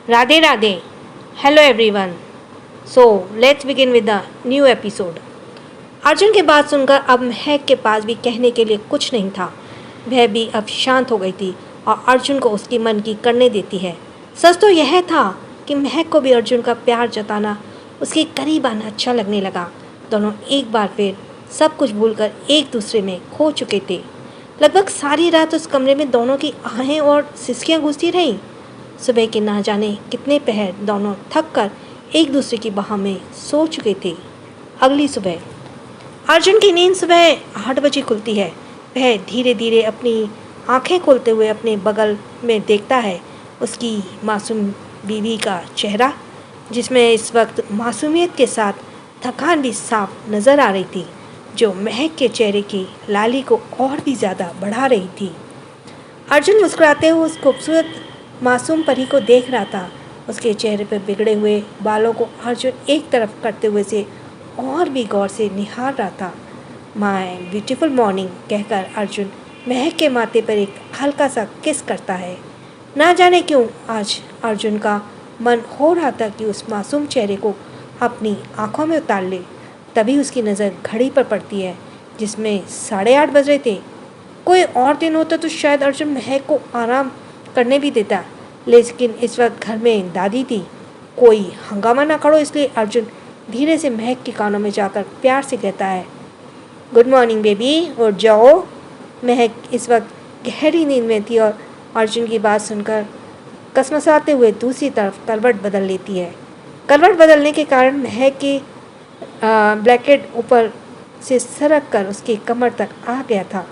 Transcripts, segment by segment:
Radhe Radhe. Hello everyone. So let's begin with the new episode. Arjun की बात सुनकर अब महक के पास भी कहने के लिए कुछ नहीं था. वह भी अब शांत हो गई थी और अर्जुन को उसकी मन की करने देती है. सच तो यह था कि महक को भी अर्जुन का प्यार जताना, उसके करीब आना अच्छा लगने लगा. दोनों एक बार फिर सब कुछ भूलकर एक दूसरे में खो चुके थे. लगभग सारी रात उस कमरे में दोनों की आहें और सिसकियां गूंजती रहीं. सुबह के ना जाने कितने पहर दोनों थक कर एक दूसरे की बाह में सो चुके थे. अगली सुबह अर्जुन की नींद सुबह 8 बजे खुलती है. वह धीरे धीरे अपनी आंखें खोलते हुए अपने बगल में देखता है उसकी मासूम बीवी का चेहरा, जिसमें इस वक्त मासूमियत के साथ थकान भी साफ नज़र आ रही थी, जो महक के चेहरे की लाली को और भी ज़्यादा बढ़ा रही थी. अर्जुन मुस्कुराते हुए उस खूबसूरत मासूम परी को देख रहा था. उसके चेहरे पर बिगड़े हुए बालों को अर्जुन एक तरफ करते हुए से और भी गौर से निहार रहा था. माय ब्यूटीफुल मॉर्निंग कहकर अर्जुन महक के माथे पर एक हल्का सा किस करता है. ना जाने क्यों आज अर्जुन का मन हो रहा था कि उस मासूम चेहरे को अपनी आंखों में उतार ले. तभी उसकी नज़र घड़ी पर पड़ती है, जिसमें 8:30 बज रहे थे. कोई और दिन होता तो शायद अर्जुन महक को आराम करने भी देता, लेकिन इस वक्त घर में दादी थी. कोई हंगामा ना करो, इसलिए अर्जुन धीरे से महक के कानों में जाकर प्यार से कहता है, गुड मॉर्निंग बेबी, उठ जाओ. महक इस वक्त गहरी नींद में थी और अर्जुन की बात सुनकर कसमसाते हुए दूसरी तरफ करवट बदल लेती है. करवट बदलने के कारण महक की ब्लैकेट ऊपर से सरक कर उसकी कमर तक आ गया था.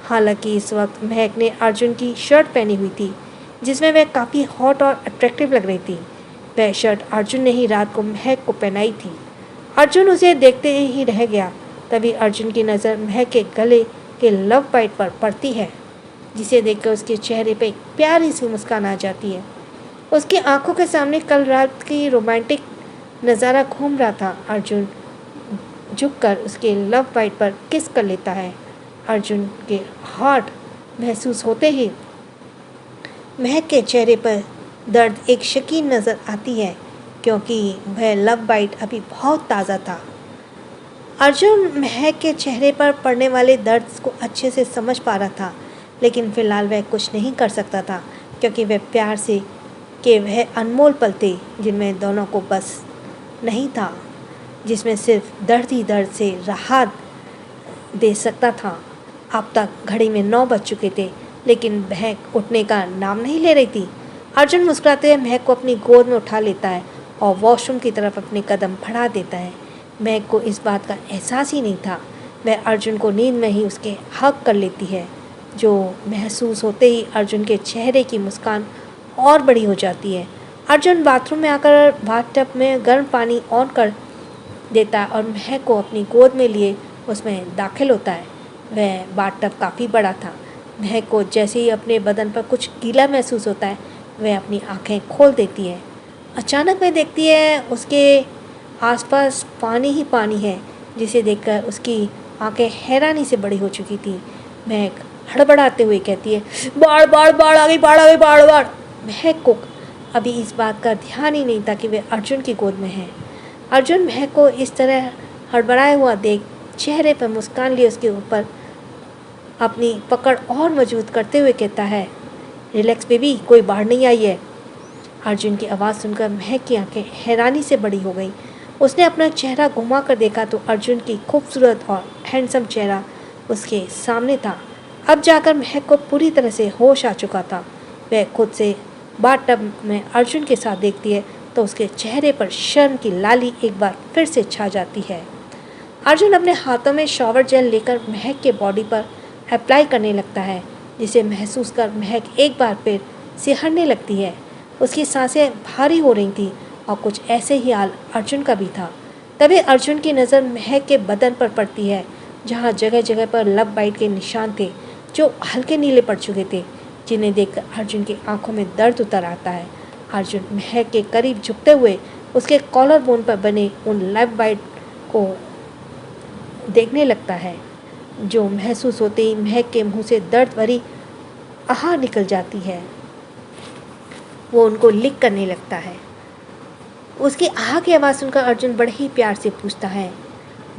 हालांकि इस वक्त महक ने अर्जुन की शर्ट पहनी हुई थी, जिसमें वह काफ़ी हॉट और अट्रैक्टिव लग रही थी. वह शर्ट अर्जुन ने ही रात को महक को पहनाई थी. अर्जुन उसे देखते ही रह गया. तभी अर्जुन की नज़र महक के गले के लव बाइट पर पड़ती है, जिसे देखकर उसके चेहरे पर एक प्यारी सी मुस्कान आ जाती है. उसकी आंखों के सामने कल रात की रोमांटिक नज़ारा घूम रहा था. अर्जुन झुककर उसके लव बाइट पर किस कर लेता है. अर्जुन के हार्ट महसूस होते ही महक के चेहरे पर दर्द एक शकीन नज़र आती है, क्योंकि वह लव बाइट अभी बहुत ताज़ा था. अर्जुन महक के चेहरे पर पड़ने वाले दर्द को अच्छे से समझ पा रहा था, लेकिन फ़िलहाल वह कुछ नहीं कर सकता था, क्योंकि वह प्यार से के वह अनमोल पल थे जिनमें दोनों को बस नहीं था, जिसमें सिर्फ दर्द ही दर्द से राहत दे सकता था. अब तक घड़ी में 9 बज चुके थे, लेकिन महक उठने का नाम नहीं ले रही थी. अर्जुन मुस्कुराते हुए महक को अपनी गोद में उठा लेता है और वॉशरूम की तरफ अपने कदम बढ़ा देता है. महक को इस बात का एहसास ही नहीं था. वह अर्जुन को नींद में ही उसके हक कर लेती है, जो महसूस होते ही अर्जुन के चेहरे की मुस्कान और बड़ी हो जाती है. अर्जुन बाथरूम में आकर बाथटब में गर्म पानी ऑन कर देता है और महक को अपनी गोद में लिए उसमें दाखिल होता है. वह बाथटब काफ़ी बड़ा था. महक को जैसे ही अपने बदन पर कुछ गीला महसूस होता है, वह अपनी आंखें खोल देती है. अचानक वह देखती है उसके आसपास पानी ही पानी है, जिसे देखकर उसकी आंखें हैरानी से बड़ी हो चुकी थी. महक हड़बड़ाते हुए कहती है, बाढ़ बाढ़ बाढ़ आ गई, बाढ़ आ गई, बाढ़ बाढ़. महक को अभी इस बात का ध्यान ही नहीं था कि वह अर्जुन की गोद में है. अर्जुन महक को इस तरह हड़बड़ाया हुआ देख चेहरे पर मुस्कान लिए उसके ऊपर अपनी पकड़ और मजबूत करते हुए कहता है, रिलैक्स बेबी, कोई बाढ़ नहीं आई है. अर्जुन की आवाज़ सुनकर महक की आंखें हैरानी से बड़ी हो गई. उसने अपना चेहरा घुमा कर देखा तो अर्जुन की खूबसूरत और हैंडसम चेहरा उसके सामने था. अब जाकर महक को पूरी तरह से होश आ चुका था. वह खुद से बाथटब में अर्जुन के साथ देखती है तो उसके चेहरे पर शर्म की लाली एक बार फिर से छा जाती है. अर्जुन अपने हाथों में शॉवर जेल लेकर महक के बॉडी पर अप्लाई करने लगता है, जिसे महसूस कर महक एक बार फिर सिहरने लगती है. उसकी सांसें भारी हो रही थी और कुछ ऐसे ही हाल अर्जुन का भी था. तभी अर्जुन की नज़र महक के बदन पर पड़ती है, जहाँ जगह जगह पर लव बाइट के निशान थे, जो हल्के नीले पड़ चुके थे, जिन्हें देखकर अर्जुन की आंखों में दर्द उतर आता है. अर्जुन महक के करीब झुकते हुए उसके कॉलर बोन पर बने उन लव बाइट को देखने लगता है, जो महसूस होते ही महक के मुंह से दर्द भरी आह निकल जाती है. वो उनको लिक करने लगता है। उसकी आह की आवाज़ सुनकर अर्जुन बड़े ही प्यार से पूछता है,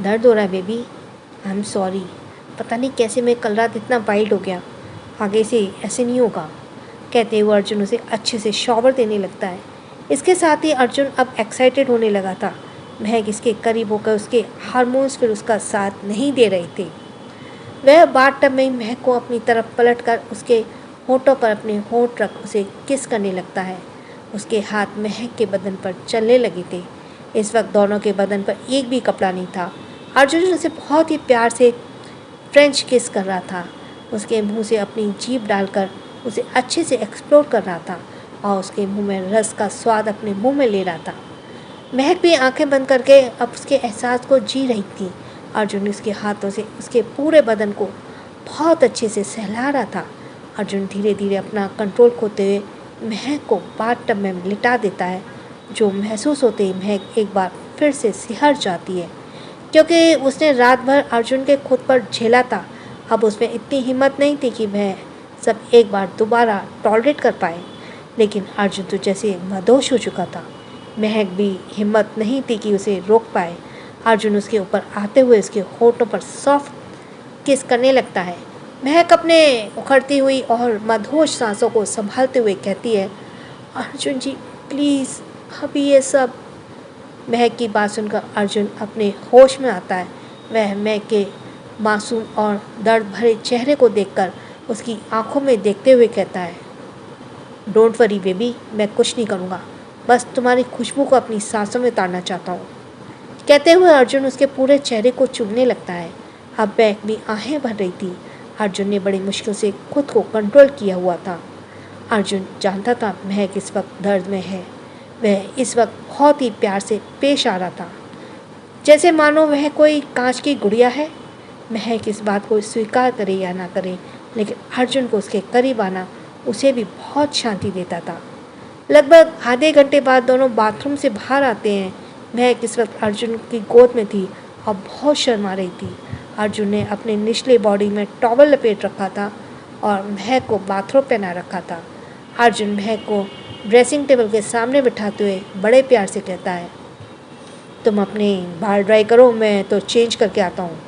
दर्द हो रहा है बेबी? आई एम सॉरी, पता नहीं कैसे मैं कल रात इतना वाइल्ड हो गया, आगे से ऐसे नहीं होगा। कहते हुए अर्जुन उसे अच्छे से शॉवर देने लगता है। इसके साथ ही अर्जुन अब एक्साइटेड होने लगा था। महक इसके करीब होकर उसके हार्मोन्स फिर उसका साथ नहीं दे रहे थे। वह बाथटब में महक को अपनी तरफ पलट कर उसके होठों पर अपने होठ रख उसे किस करने लगता है। उसके हाथ महक के बदन पर चलने लगे थे। इस वक्त दोनों के बदन पर एक भी कपड़ा नहीं था। अर्जुन उसे बहुत ही प्यार से फ्रेंच किस कर रहा था। उसके मुंह से अपनी जीभ डालकर उसे अच्छे से एक्सप्लोर कर रहा था और उसके मुंह में रस का स्वाद अपने मुंह में ले रहा था। महक भी आंखें बंद करके अब उसके एहसास को जी रही थी। अर्जुन उसके हाथों से उसके पूरे बदन को बहुत अच्छे से सहला रहा था। अर्जुन धीरे धीरे अपना कंट्रोल खोते हुए महक को बाथटब में लिटा देता है, जो महसूस होते ही महक एक बार फिर से सिहर जाती है, क्योंकि उसने रात भर अर्जुन के खुद पर झेला था। अब उसमें इतनी हिम्मत नहीं थी कि वह सब एक बार दोबारा टॉलरेट कर पाए। लेकिन अर्जुन तो जैसे मदहोश हो चुका था। महक भी हिम्मत नहीं थी कि उसे रोक पाए। अर्जुन उसके ऊपर आते हुए उसके होठों पर सॉफ्ट किस करने लगता है। महक अपने उखड़ती हुई और मदहोश सांसों को संभालते हुए कहती है, अर्जुन जी प्लीज़, अभी ये सब। महक की बात सुनकर अर्जुन अपने होश में आता है। वह महक के मासूम और दर्द भरे चेहरे को देखकर उसकी आंखों में देखते हुए कहता है, डोंट वरी बेबी, मैं कुछ नहीं करूँगा, बस तुम्हारी खुशबू को अपनी सांसों में उतारना चाहता हूँ। कहते हुए अर्जुन उसके पूरे चेहरे को चूमने लगता है। अब महक भी आहें भर रही थी। अर्जुन ने बड़ी मुश्किल से खुद को कंट्रोल किया हुआ था। अर्जुन जानता था महक इस वक्त दर्द में है। वह इस वक्त बहुत ही प्यार से पेश आ रहा था, जैसे मानो वह कोई कांच की गुड़िया है। महक इस बात को स्वीकार करे या ना करे, लेकिन अर्जुन को उसके करीब आना उसे भी बहुत शांति देता था। लगभग आधे घंटे बाद दोनों बाथरूम से बाहर आते हैं। महक इस वक्त अर्जुन की गोद में थी और बहुत शर्मा रही थी। अर्जुन ने अपने निचले बॉडी में टॉवल लपेट रखा था और महक को बाथरोब पहना रखा था। अर्जुन महक को ड्रेसिंग टेबल के सामने बिठाते हुए बड़े प्यार से कहता है, तुम अपने बाल ड्राई करो, मैं तो चेंज करके आता हूँ।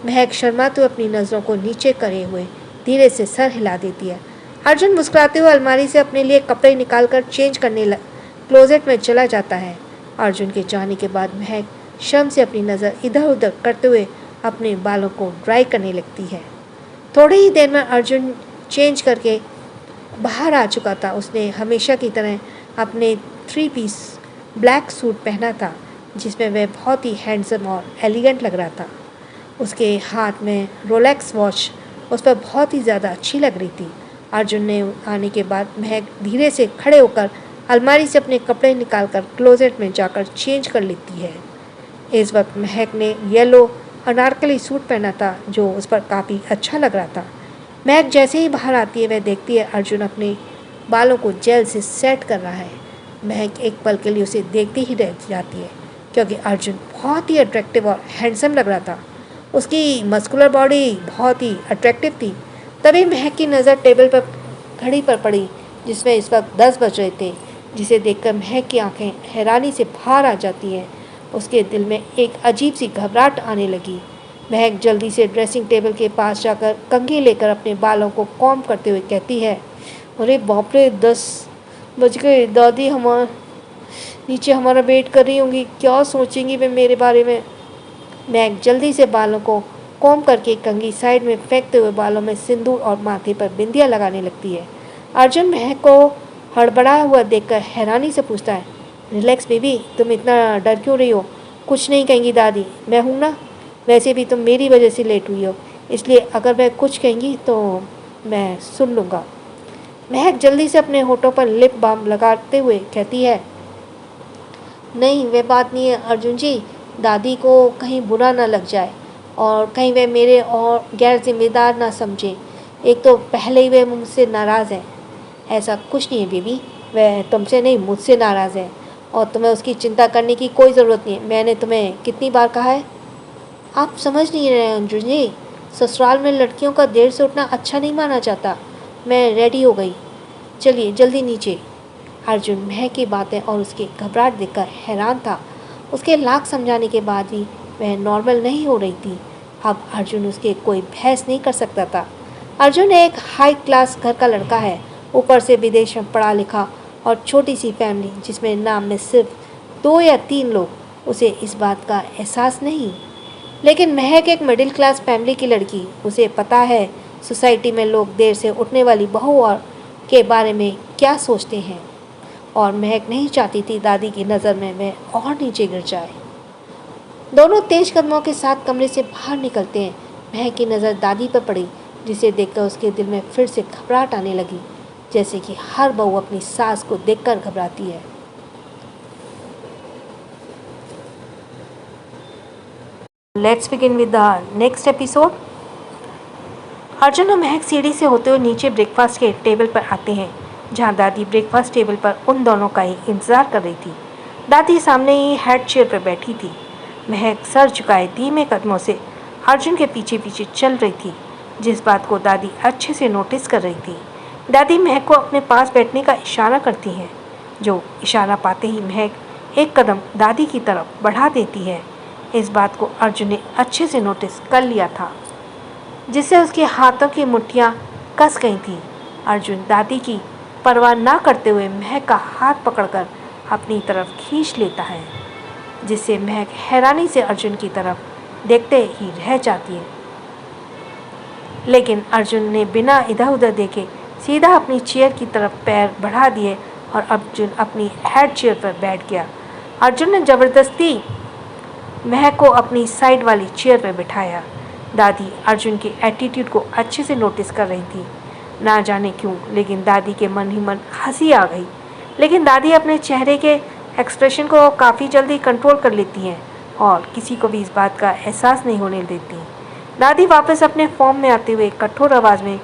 महक शर्माते हुए अपनी नज़रों को नीचे करे हुए धीरे से सर हिला देती है। अर्जुन मुस्कुराते हुए अलमारी से अपने लिए कपड़े निकालकर चेंज करने क्लोजेट में चला जाता है। अर्जुन के जाने के बाद महक शर्म से अपनी नज़र इधर उधर करते हुए अपने बालों को ड्राई करने लगती है। थोड़ी ही देर में अर्जुन चेंज करके बाहर आ चुका था। उसने हमेशा की तरह अपने 3 पीस ब्लैक सूट पहना था, जिसमें वह बहुत ही हैंडसम और एलिगेंट लग रहा था। उसके हाथ में रोलेक्स वॉच उस पर बहुत ही ज़्यादा अच्छी लग रही थी। अर्जुन ने आने के बाद महक धीरे से खड़े होकर अलमारी से अपने कपड़े निकालकर क्लोजेट में जाकर चेंज कर लेती है। इस वक्त महक ने येलो अनारकली सूट पहना था, जो उस पर काफ़ी अच्छा लग रहा था। महक जैसे ही बाहर आती है वह देखती है अर्जुन अपने बालों को जेल से सेट कर रहा है। महक एक पल के लिए उसे देखती ही रह जाती है, क्योंकि अर्जुन बहुत ही अट्रैक्टिव और हैंडसम लग रहा था। उसकी मस्कुलर बॉडी बहुत ही अट्रैक्टिव थी। तभी महक की नज़र टेबल पर घड़ी पर पड़ी, जिसमें इस वक्त 10 बज रहे थे, जिसे देखकर महक की आंखें हैरानी से बाहर आ जाती हैं। उसके दिल में एक अजीब सी घबराहट आने लगी। महक जल्दी से ड्रेसिंग टेबल के पास जाकर कंघी लेकर अपने बालों को कॉम्ब करते हुए कहती है, अरे बाप रे, 10 बज गए, दादी नीचे हमारा वेट कर रही होंगी, क्या सोचेंगी वे मेरे बारे में। महक जल्दी से बालों को कॉम्ब करके कंघी साइड में फेंकते हुए बालों में सिंदूर और माथे पर बिंदिया लगाने लगती है। अर्जुन महक को हड़बड़ाया हुआ देखकर हैरानी से पूछता है, रिलैक्स बेबी, तुम इतना डर क्यों रही हो? कुछ नहीं कहेंगी दादी, मैं हूँ ना। वैसे भी तुम मेरी वजह से लेट हुई हो, इसलिए अगर मैं कुछ कहेंगी तो मैं सुन लूँगा। महक जल्दी से अपने होठों पर लिप बाम लगाते हुए कहती है, नहीं वह बात नहीं है अर्जुन जी, दादी को कहीं बुरा ना लग जाए और कहीं वे मेरे और गैर जिम्मेदार ना समझें। एक तो पहले ही वे मुझसे नाराज़ हैं। ऐसा कुछ नहीं है बेबी, वह तुमसे नहीं मुझसे नाराज़ है और तुम्हें उसकी चिंता करने की कोई ज़रूरत नहीं है। मैंने तुम्हें कितनी बार कहा है? आप समझ नहीं रहे अंजुन जी, ससुराल में लड़कियों का देर से उठना अच्छा नहीं माना जाता। मैं रेडी हो गई, चलिए जल्दी नीचे। अर्जुन महक की बातें और उसकी घबराहट देखकर हैरान था। उसके लाख समझाने के बाद भी वह नॉर्मल नहीं हो रही थी। अब अर्जुन उसके कोई बहस नहीं कर सकता था। अर्जुन एक हाई क्लास घर का लड़का है, ऊपर से विदेश में पढ़ा लिखा और छोटी सी फैमिली जिसमें नाम में सिर्फ 2 या 3 लोग। उसे इस बात का एहसास नहीं, लेकिन महक एक मिडिल क्लास फैमिली की लड़की। उसे पता है सोसाइटी में लोग देर से उठने वाली बहू और के बारे में क्या सोचते हैं, और महक नहीं चाहती थी दादी की नज़र में वह और नीचे गिर जाए। दोनों तेज कदमों के साथ कमरे से बाहर निकलते हैं। महक की नज़र दादी पर पड़ी, जिसे देखकर उसके दिल में फिर से घबराहट आने लगी, जैसे कि हर बहू अपनी सास को देखकर घबराती है। Let's begin with the next episode. Arjun और महक सीढ़ी से होते हुए नीचे ब्रेकफास्ट के टेबल पर आते हैं, जहां दादी ब्रेकफास्ट टेबल पर उन दोनों का ही इंतज़ार कर रही थी। दादी सामने ही हेड चेयर पर बैठी थी। महक सर झुकाए धीमे कदमों से अर्जुन के पीछे पीछे चल रही थी, जिस बात को दादी अच्छे से नोटिस कर रही थी। दादी महक को अपने पास बैठने का इशारा करती हैं, जो इशारा पाते ही महक एक कदम दादी की तरफ बढ़ा देती है। इस बात को अर्जुन ने अच्छे से नोटिस कर लिया था, जिससे उसके हाथों की मुट्ठियाँ कस गई थीं। अर्जुन दादी की परवाह ना करते हुए महक का हाथ पकड़कर अपनी तरफ खींच लेता है, जिससे महक हैरानी से अर्जुन की तरफ देखते ही रह जाती है। लेकिन अर्जुन ने बिना इधर उधर देखे सीधा अपनी चेयर की तरफ पैर बढ़ा दिए और अर्जुन अपनी हेड चेयर पर बैठ गया। अर्जुन ने ज़बरदस्ती महक को अपनी साइड वाली चेयर पर बिठाया। दादी अर्जुन के एटीट्यूड को अच्छे से नोटिस कर रही थी। ना जाने क्यों, लेकिन दादी के मन ही मन हंसी आ गई। लेकिन दादी अपने चेहरे के एक्सप्रेशन को काफ़ी जल्दी कंट्रोल कर लेती हैं और किसी को भी इस बात का एहसास नहीं होने देती। दादी वापस अपने फॉर्म में आते हुए कठोर आवाज़ में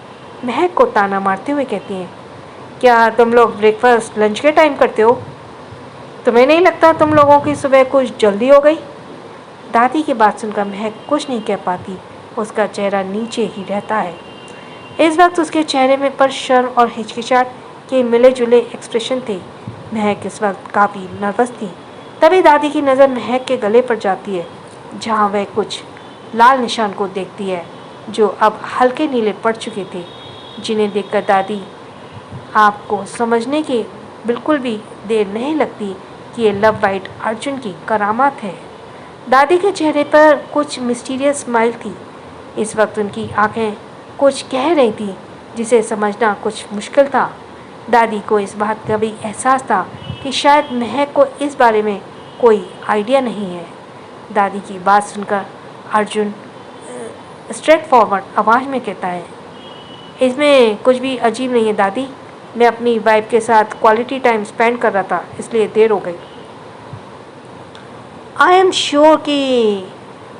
महक को ताना मारते हुए कहती हैं, क्या तुम लोग ब्रेकफास्ट लंच के टाइम करते हो? तुम्हें नहीं लगता तुम लोगों की सुबह कुछ जल्दी हो गई? दादी की बात सुनकर महक कुछ नहीं कह पाती। उसका चेहरा नीचे ही रहता है। इस वक्त उसके चेहरे में पर शर्म और हिचकिचाहट के मिले जुले एक्सप्रेशन थे। महक इस वक्त काफ़ी नर्वस थी। तभी दादी की नज़र महक के गले पर जाती है, जहाँ वह कुछ लाल निशान को देखती है, जो अब हल्के नीले पड़ चुके थे, जिन्हें देखकर दादी आपको समझने की बिल्कुल भी देर नहीं लगती कि ये लव बाइट अर्जुन की करामात है। दादी के चेहरे पर कुछ मिस्टीरियस स्माइल थी। इस वक्त उनकी आंखें कुछ कह रही थी, जिसे समझना कुछ मुश्किल था। दादी को इस बात का भी एहसास था कि शायद महक को इस बारे में कोई आइडिया नहीं है। दादी की बात सुनकर अर्जुन स्ट्रेट फॉरवर्ड आवाज़ में कहता है, इसमें कुछ भी अजीब नहीं है दादी, मैं अपनी वाइफ के साथ क्वालिटी टाइम स्पेंड कर रहा था, इसलिए देर हो गई। आई एम श्योर कि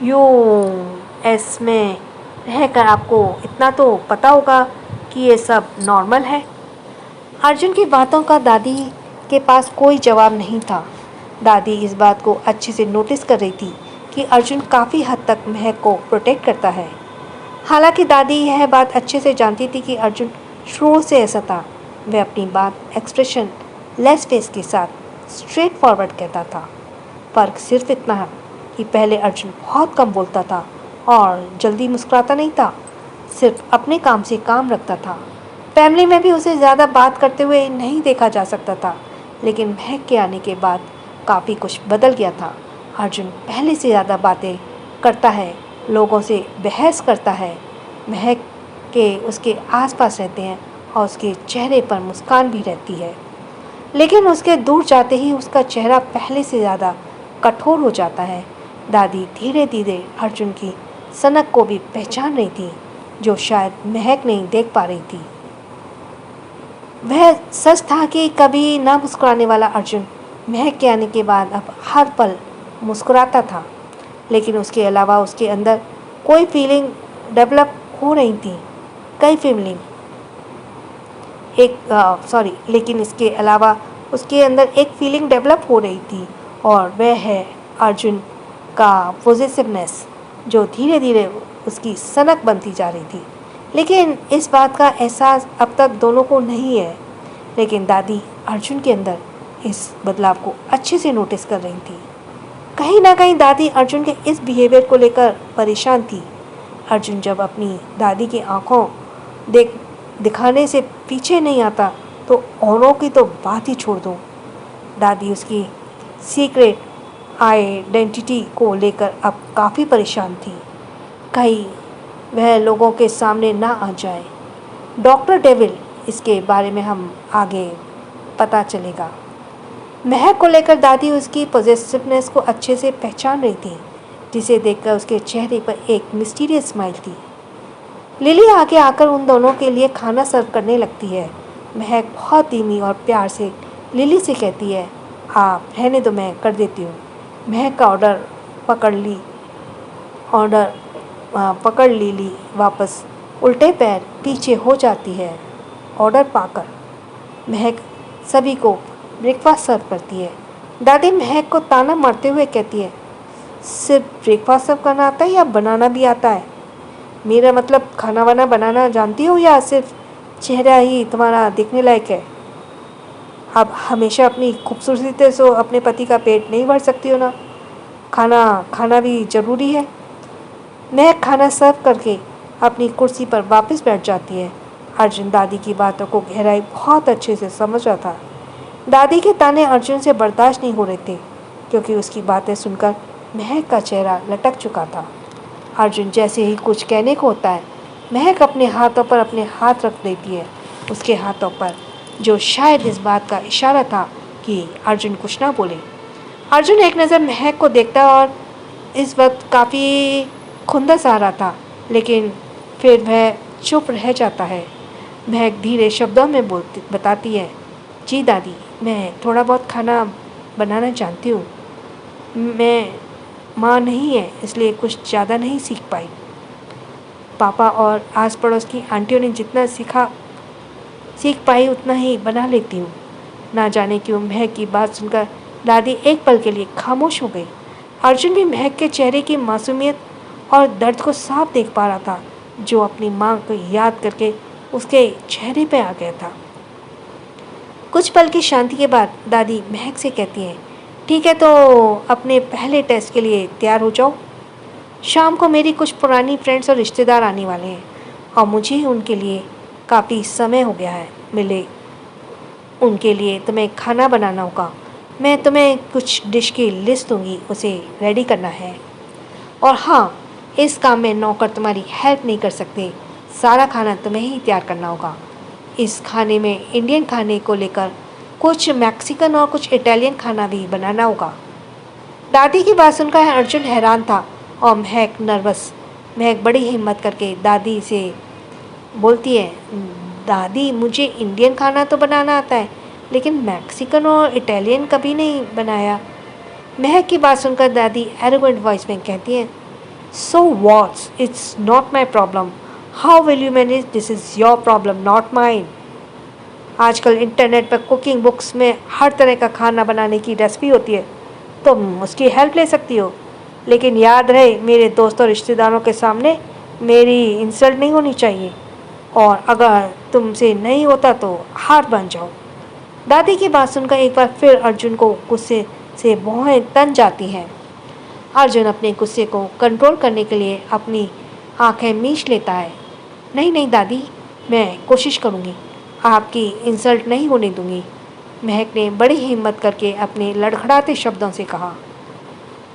यूएस में रहकर आपको इतना तो पता होगा कि ये सब नॉर्मल है। अर्जुन की बातों का दादी के पास कोई जवाब नहीं था। दादी इस बात को अच्छे से नोटिस कर रही थी कि अर्जुन काफ़ी हद तक महक को प्रोटेक्ट करता है। हालांकि दादी यह बात अच्छे से जानती थी कि अर्जुन शुरू से ऐसा था। वह अपनी बात एक्सप्रेशन लेस फेस के साथ स्ट्रेट फॉरवर्ड कहता था। फ़र्क सिर्फ इतना है कि पहले अर्जुन बहुत कम बोलता था और जल्दी मुस्कुराता नहीं था, सिर्फ अपने काम से काम रखता था। फैमिली में भी उसे ज़्यादा बात करते हुए नहीं देखा जा सकता था। लेकिन महक के आने के बाद काफ़ी कुछ बदल गया था। अर्जुन पहले से ज़्यादा बातें करता है, लोगों से बहस करता है। महक के उसके आसपास रहते हैं और उसके चेहरे पर मुस्कान भी रहती है। लेकिन उसके दूर जाते ही उसका चेहरा पहले से ज़्यादा कठोर हो जाता है। दादी धीरे धीरे अर्जुन की सनक को भी पहचान रही थी, जो शायद महक नहीं देख पा रही थी। वह सच था कि कभी ना मुस्कुराने वाला अर्जुन महक के आने के बाद अब हर पल मुस्कुराता था। लेकिन उसके अलावा उसके अंदर कोई फीलिंग डेवलप हो रही थी, कई फीलिंग लेकिन इसके अलावा उसके अंदर एक फीलिंग डेवलप हो रही थी, और वह है अर्जुन का पॉजिटिवनेस, जो धीरे धीरे उसकी सनक बनती जा रही थी। लेकिन इस बात का एहसास अब तक दोनों को नहीं है। लेकिन दादी अर्जुन के अंदर इस बदलाव को अच्छे से नोटिस कर रही थी। कहीं ना कहीं दादी अर्जुन के इस बिहेवियर को लेकर परेशान थी। अर्जुन जब अपनी दादी की आंखों दिखाने से पीछे नहीं आता तो औरों की तो बात ही छोड़ दो। दादी उसकी सीक्रेट आइडेंटिटी को लेकर अब काफ़ी परेशान थी। कहीं वह लोगों के सामने ना आ जाए। डॉक्टर डेविल, इसके बारे में हम आगे पता चलेगा। महक को लेकर दादी उसकी पॉजिटिवनेस को अच्छे से पहचान रही थी, जिसे देखकर उसके चेहरे पर एक मिस्टीरियस स्माइल थी। लिली आगे आकर उन दोनों के लिए खाना सर्व करने लगती है। महक बहुत धीमी और प्यार से लिली से कहती है, आप रहने दो, मैं कर देती हूँ। महक का ऑर्डर पकड़ लिली वापस उल्टे पैर पीछे हो जाती है। ऑर्डर पाकर महक सभी को ब्रेकफास्ट सर्व करती है। दादी महक को ताना मारते हुए कहती है, सिर्फ ब्रेकफास्ट सर्व करना आता है या बनाना भी आता है? मेरा मतलब खाना वाना बनाना जानती हो या सिर्फ चेहरा ही तुम्हारा देखने लायक है? अब हमेशा अपनी खूबसूरती से अपने पति का पेट नहीं भर सकती हो ना? खाना भी ज़रूरी है। महक खाना सर्व करके अपनी कुर्सी पर वापस बैठ जाती है। अर्जुन दादी की बातों को गहराई बहुत अच्छे से समझ रहा था। दादी के ताने अर्जुन से बर्दाश्त नहीं हो रहे थे, क्योंकि उसकी बातें सुनकर महक का चेहरा लटक चुका था। अर्जुन जैसे ही कुछ कहने को होता है, महक अपने हाथों पर अपने हाथ रख देती है, उसके हाथों पर, जो शायद इस बात का इशारा था कि अर्जुन कुछ ना बोले। अर्जुन एक नज़र महक को देखता और इस वक्त काफ़ी खुंदस आ रहा था, लेकिन फिर वह चुप रह जाता है। महक धीरे शब्दों में बताती है, जी दादी, मैं थोड़ा बहुत खाना बनाना जानती हूँ। मैं माँ नहीं है, इसलिए कुछ ज़्यादा नहीं सीख पाई। पापा और आस पड़ोस की आंटियों ने जितना सीख पाई उतना ही बना लेती हूँ। ना जाने क्यों महक की बात सुनकर दादी एक पल के लिए खामोश हो गई। अर्जुन भी महक के चेहरे की मासूमियत और दर्द को साफ देख पा रहा था, जो अपनी माँ को याद करके उसके चेहरे पे आ गया था। कुछ पल की शांति के बाद दादी महक से कहती है, ठीक है, तो अपने पहले टेस्ट के लिए तैयार हो जाओ। शाम को मेरी कुछ पुरानी फ्रेंड्स और रिश्तेदार आने वाले हैं और मुझे उनके लिए काफ़ी समय हो गया है मिले। उनके लिए तुम्हें खाना बनाना होगा। मैं तुम्हें कुछ डिश की लिस्ट दूंगी, उसे रेडी करना है। और हाँ, इस काम में नौकर तुम्हारी हेल्प नहीं कर सकते, सारा खाना तुम्हें ही तैयार करना होगा। इस खाने में इंडियन खाने को लेकर कुछ मैक्सिकन और कुछ इटालियन खाना भी बनाना होगा। दादी की बात सुनकर अर्जुन हैरान था और महक नर्वस। महक बड़ी हिम्मत करके दादी से बोलती है, दादी, मुझे इंडियन खाना तो बनाना आता है, लेकिन मैक्सिकन और इटालियन कभी नहीं बनाया। महक की बात सुनकर दादी एरोगेंट वॉइस में कहती है, so what's, it's not my problem. How will you manage? This is your problem, not mine. आजकल इंटरनेट पर कुकिंग बुक्स में हर तरह का खाना बनाने की रेसिपी होती है, तुम उसकी हेल्प ले सकती हो। लेकिन याद रहे, मेरे दोस्तों और रिश्तेदारों के सामने मेरी इंसल्ट नहीं होनी चाहिए, और अगर तुमसे नहीं होता तो हार मान जाओ। दादी की बात सुनकर एक बार फिर अर्जुन को गुस्से से भौहें तन जाती हैं। अर्जुन अपने गुस्से को कंट्रोल करने के लिए अपनी आंखें मीच लेता है। नहीं नहीं दादी, मैं कोशिश करूँगी, आपकी इंसल्ट नहीं होने दूंगी। महक ने बड़ी हिम्मत करके अपने लड़खड़ाते शब्दों से कहा।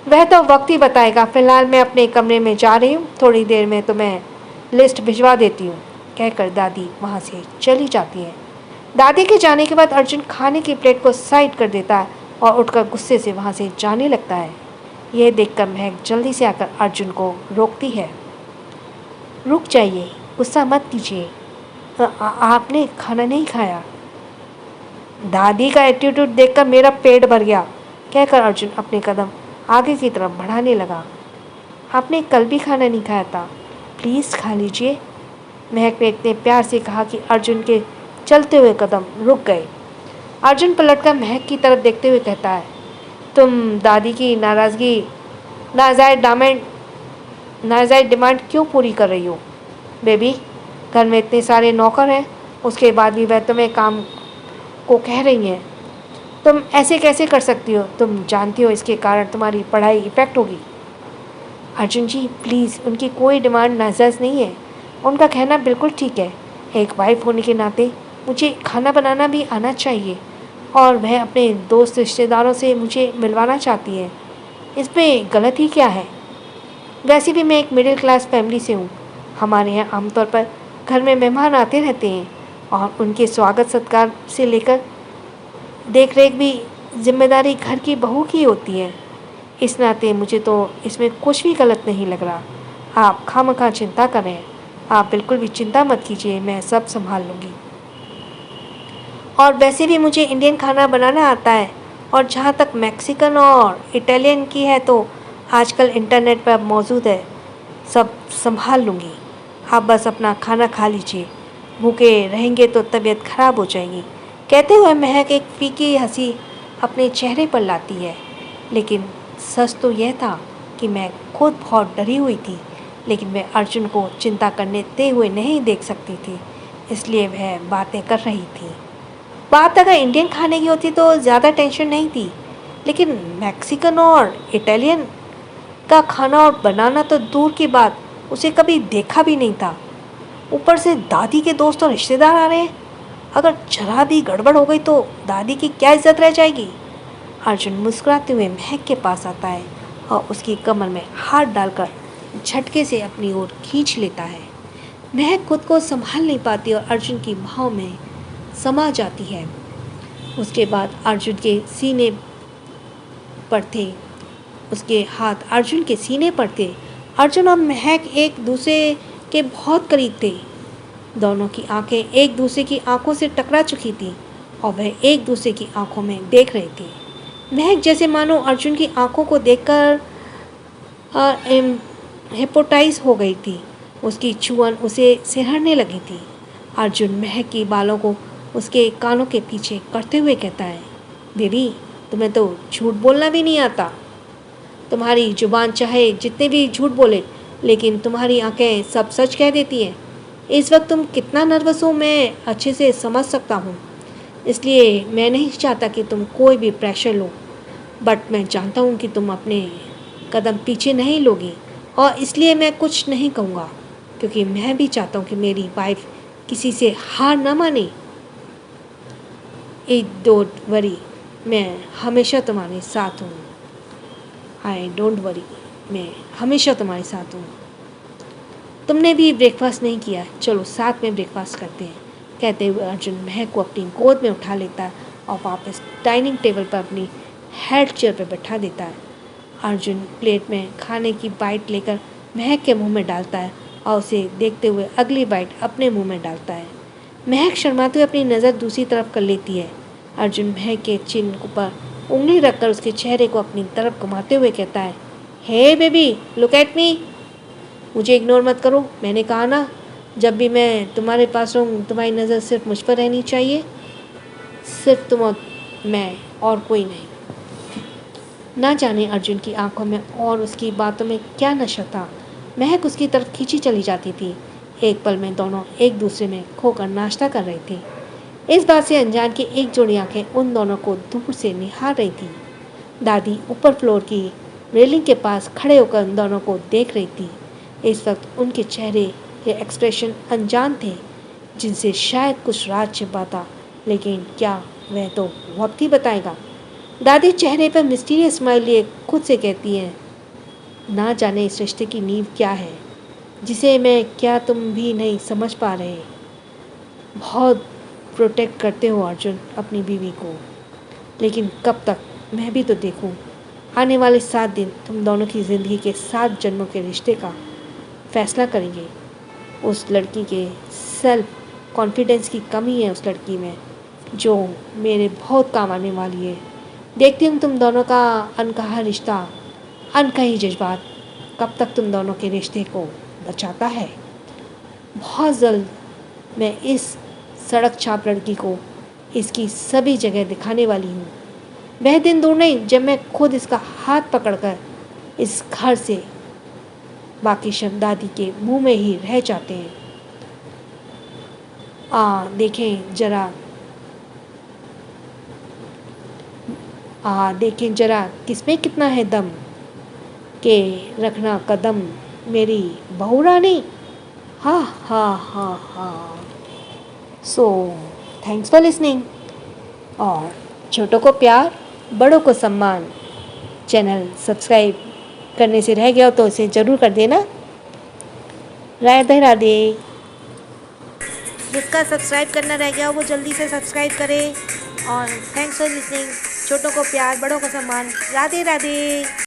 वह तो वक्त ही बताएगा, फिलहाल मैं अपने कमरे में जा रही हूँ, थोड़ी देर में तो मैं लिस्ट भिजवा देती हूँ, कहकर दादी वहाँ से चली जाती है। दादी के जाने के बाद अर्जुन खाने की प्लेट को साइड कर देता है और उठकर गुस्से से वहाँ से जाने लगता है। यह देखकर महक जल्दी से आकर अर्जुन को रोकती है। रुक जाइए, गुस्सा मत कीजिए, आपने खाना नहीं खाया। दादी का एटीट्यूड देखकर मेरा पेट भर गया, कहकर अर्जुन अपने कदम आगे की तरफ बढ़ाने लगा। आपने कल भी खाना नहीं खाया था, प्लीज़ खा लीजिए। महक ने इतने प्यार से कहा कि अर्जुन के चलते हुए कदम रुक गए। अर्जुन पलटकर महक की तरफ देखते हुए कहता है, तुम दादी की नाजायज़ डिमांड क्यों पूरी कर रही हो? बेबी, घर में इतने सारे नौकर हैं, उसके बाद भी वह तुम्हें काम को कह रही हैं, तुम ऐसे कैसे कर सकती हो? तुम जानती हो इसके कारण तुम्हारी पढ़ाई इफ़ेक्ट होगी। अर्जुन जी प्लीज़, उनकी कोई डिमांड नाजायज़ नहीं है। उनका कहना बिल्कुल ठीक है। एक वाइफ होने के नाते मुझे खाना बनाना भी आना चाहिए और वह अपने दोस्त रिश्तेदारों से मुझे मिलवाना चाहती है। इसमें गलत ही क्या है? वैसे भी मैं एक मिडिल क्लास फैमिली से हूँ। हमारे यहाँ आमतौर पर घर में मेहमान आते रहते हैं और उनके स्वागत सत्कार से लेकर देख रेख भी जिम्मेदारी घर की बहू की होती है। इस नाते मुझे तो इसमें कुछ भी गलत नहीं लग रहा। आप खामखा चिंता कर रहे हैं। आप बिल्कुल भी चिंता मत कीजिए, मैं सब संभाल लूँगी। और वैसे भी मुझे इंडियन खाना बनाना आता है और जहाँ तक मैक्सिकन और इटालियन की है तो आजकल इंटरनेट पर मौजूद है, सब संभाल लूँगी। आप बस अपना खाना खा लीजिए, भूखे रहेंगे तो तबीयत खराब हो जाएगी। कहते हुए महक एक फीकी हंसी अपने चेहरे पर लाती है। लेकिन सच तो यह था कि मैं खुद बहुत डरी हुई थी, लेकिन मैं अर्जुन को चिंता करने दे हुए नहीं देख सकती थी, इसलिए वह बातें कर रही थी। बात अगर इंडियन खाने की होती तो ज़्यादा टेंशन नहीं थी, लेकिन मैक्सिकन और इटालियन का खाना और बनाना तो दूर की बात, उसे कभी देखा भी नहीं था। ऊपर से दादी के दोस्त और रिश्तेदार आ रहे हैं। अगर जरा भी गड़बड़ हो गई तो दादी की क्या इज्जत रह जाएगी। अर्जुन मुस्कुराते हुए महक के पास आता है और उसकी कमर में हाथ डालकर झटके से अपनी ओर खींच लेता है। महक खुद को संभाल नहीं पाती और अर्जुन की बाहों में समा जाती है। उसके बाद अर्जुन के सीने पर थे उसके हाथ अर्जुन के सीने पर थे। अर्जुन और महक एक दूसरे के बहुत करीब थे। दोनों की आंखें एक दूसरे की आंखों से टकरा चुकी थी और वह एक दूसरे की आंखों में देख रहे थे। महक जैसे मानो अर्जुन की आंखों को देखकर हिप्नोटाइज हो गई थी। उसकी छुअन उसे सिहरने लगी थी। अर्जुन महक की बालों को उसके कानों के पीछे करते हुए कहता है, बेबी तुम्हें तो झूठ बोलना भी नहीं आता। तुम्हारी जुबान चाहे जितने भी झूठ बोले, लेकिन तुम्हारी आंखें सब सच कह देती हैं। इस वक्त तुम कितना नर्वस हो मैं अच्छे से समझ सकता हूँ, इसलिए मैं नहीं चाहता कि तुम कोई भी प्रेशर लो, बट मैं जानता हूँ कि तुम अपने कदम पीछे नहीं लोगी और इसलिए मैं कुछ नहीं कहूँगा, क्योंकि मैं भी चाहता हूँ कि मेरी वाइफ किसी से हार ना माने। डोंट वरी, मैं हमेशा तुम्हारे साथ हूँ। आई डोंट वरी, मैं हमेशा तुम्हारे साथ हूँ। तुमने भी ब्रेकफास्ट नहीं किया, चलो साथ में ब्रेकफास्ट करते हैं। कहते हुए अर्जुन महक को अपनी गोद में उठा लेता है और वापस डाइनिंग टेबल पर अपनी हेड चेयर पर बैठा देता है। अर्जुन प्लेट में खाने की बाइट लेकर महक के मुंह में डालता है और उसे देखते हुए अगली बाइट अपने मुंह में डालता है। महक शर्माते हुए अपनी नज़र दूसरी तरफ कर लेती है। अर्जुन महक के चिन पर उंगली रखकर उसके चेहरे को अपनी तरफ घुमाते हुए कहता है, हे बेबी लुक एट मी। मुझे इग्नोर मत करो, मैंने कहा ना जब भी मैं तुम्हारे पास रहूँ तुम्हारी नज़र सिर्फ मुझ पर रहनी चाहिए, सिर्फ तुम और मैं और कोई नहीं। ना जाने अर्जुन की आंखों में और उसकी बातों में क्या नशा था। महक उसकी तरफ खींची चली जाती थी। एक पल में दोनों एक दूसरे में खोकर नाश्ता कर रहे थे। इस बात से अनजान की एक जोड़ी आंखें उन दोनों को दूर से निहार रही थी। दादी ऊपर फ्लोर की रेलिंग के पास खड़े होकर उन दोनों को देख रही थी। इस वक्त उनके चेहरे के एक्सप्रेशन अनजान थे, जिनसे शायद कुछ राज छिपा था, लेकिन क्या वह तो वक्त ही बताएगा। दादी चेहरे पर मिस्टीरियस स्माइल लिए खुद से कहती हैं, ना जाने इस रिश्ते की नींव क्या है, जिसे मैं क्या तुम भी नहीं समझ पा रहे। बहुत प्रोटेक्ट करते हो अर्जुन अपनी बीवी को, लेकिन कब तक, मैं भी तो देखूं। आने वाले 7 दिन तुम दोनों की ज़िंदगी के 7 जन्मों के रिश्ते का फैसला करेंगे। उस लड़की के सेल्फ कॉन्फिडेंस की कमी है उस लड़की में, जो मेरे बहुत काम आने वाली है। देखती हूँ तुम दोनों का अनकहा रिश्ता, अनकही जज्बात कब तक तुम दोनों के रिश्ते को बचाता है। बहुत जल्द मैं इस सड़क छाप लड़की को इसकी सभी जगह दिखाने वाली हूँ। वह दिन दूर नहीं जब मैं खुद इसका हाथ पकड़कर इस घर से, बाकी शब्द दादी के मुंह में ही रह जाते हैं। देखें जरा देखें जरा किसमें कितना है दम, के रखना कदम मेरी बहू रानी। हा हा हा हा। So thanks for listening. और छोटों को प्यार, बड़ों को सम्मान। चैनल सब्सक्राइब करने से रह गया हो तो इसे ज़रूर कर देना। राधे राधे। जिसका सब्सक्राइब करना रह गया हो वो जल्दी से सब्सक्राइब करे। और थैंक्स फॉर लिसनिंग। छोटों को प्यार, बड़ों को सम्मान। राधे राधे।